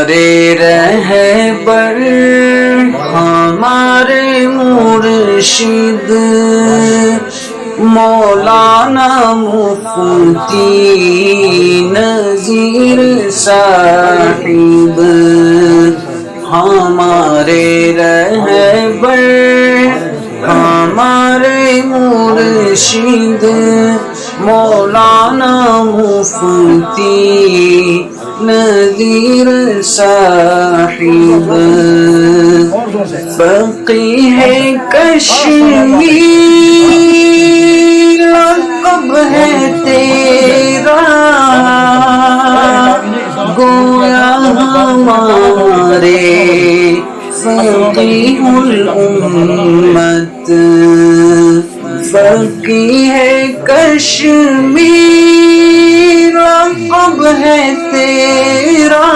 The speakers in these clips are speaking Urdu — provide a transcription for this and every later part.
ہمارے رہبر ہمارے مرشد مولانا مفتی نذیر صاحب، ہمارے رہبر ہمارے مرشد مولانا مفتی نذیر صاحب، فقیہ کشمیر لقب ہے تیرا، گویا ہمارے فقیہ الامت، فقیہ کشمیر لقب ہے تیرا،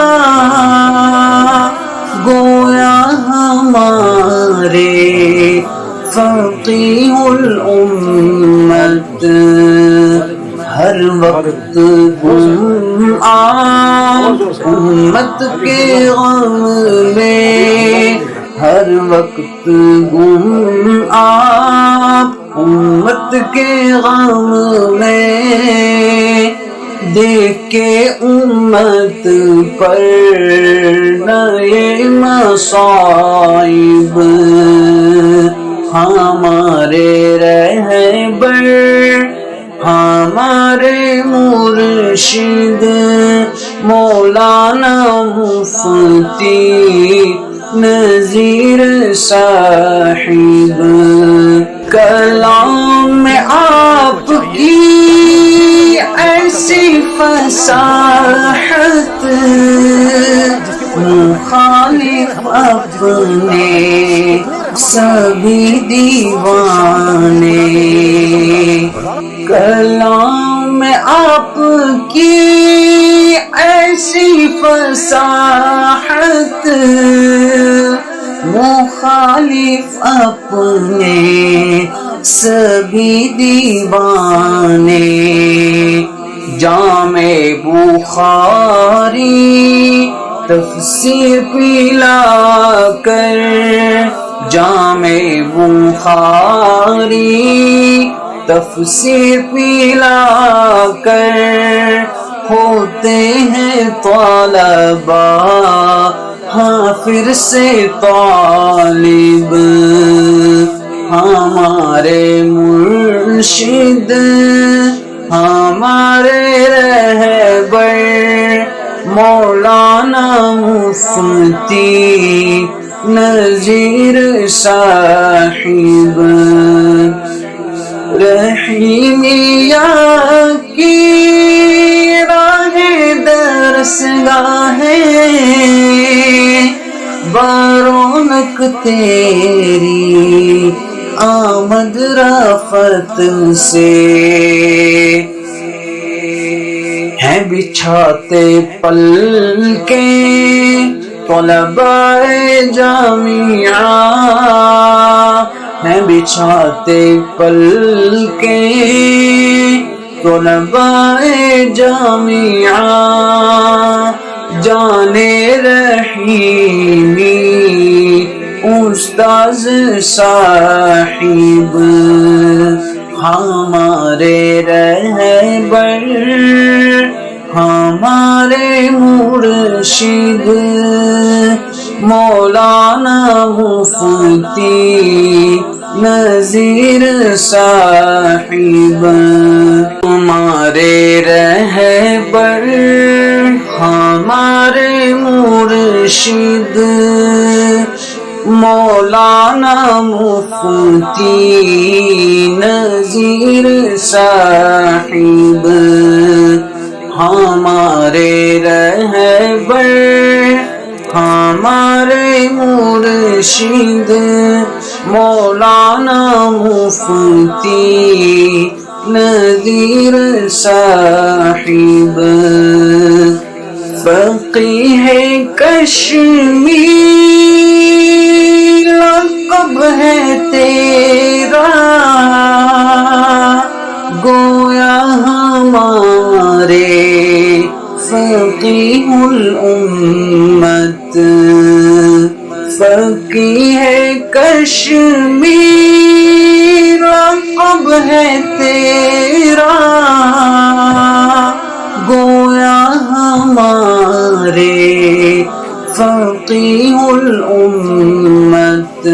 گویا ہمارے فقیہ الامت، ہر وقت گم امت کے غم میں، ہر وقت گم امت کے غم میں، دیکھ کے امت پر نئے مصائب، ہمارے رہبر ہمارے مرشد مولانا مفتی نذیر صاحب، کلام میں آپ کی ایسی فصاحت، مخالف اپنے سبھی دیوانے، کلام میں آپ کی ایسی فصاحت، مخالف اپنے سبھی دیوانے، جامع بخاری تفسیر پلا کر، جامع بخاری تفسیر پلا کر، ہوتے ہیں طلبا ہاں پھر سے طالب، ہمارے مرشد ہمارے رہبر مولانا مفتی نذیر صاحب، رحیمیہ کی راہ درسگاہ برونق تیری آمد رفت سے، ہیں بچھاتے پل کے طلباء جامعہ، ہیں بچھاتے پل کے طلباء جامعہ، جانے رحیمی استاذ صاحب، ہمارے رہبر ہمارے مرشد مولانا مفتی نذیر صاحب، ہمارے رہبر ہمارے مرشد مولانا مفتی نذیر صاحب، ہمارے رہبر ہمارے مرشد مولانا مفتی نذیر صاحب، فقیہ کشمیر لقب ہے تیرا، گویا ہمارے فقیہ الامت، امت فقیہ ہے کشمیر لقب ہے تیرا گویا ہمارے فقیہ الامت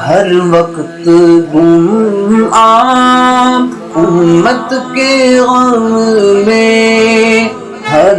ہر وقت گم آپ امت کے غم میں ہر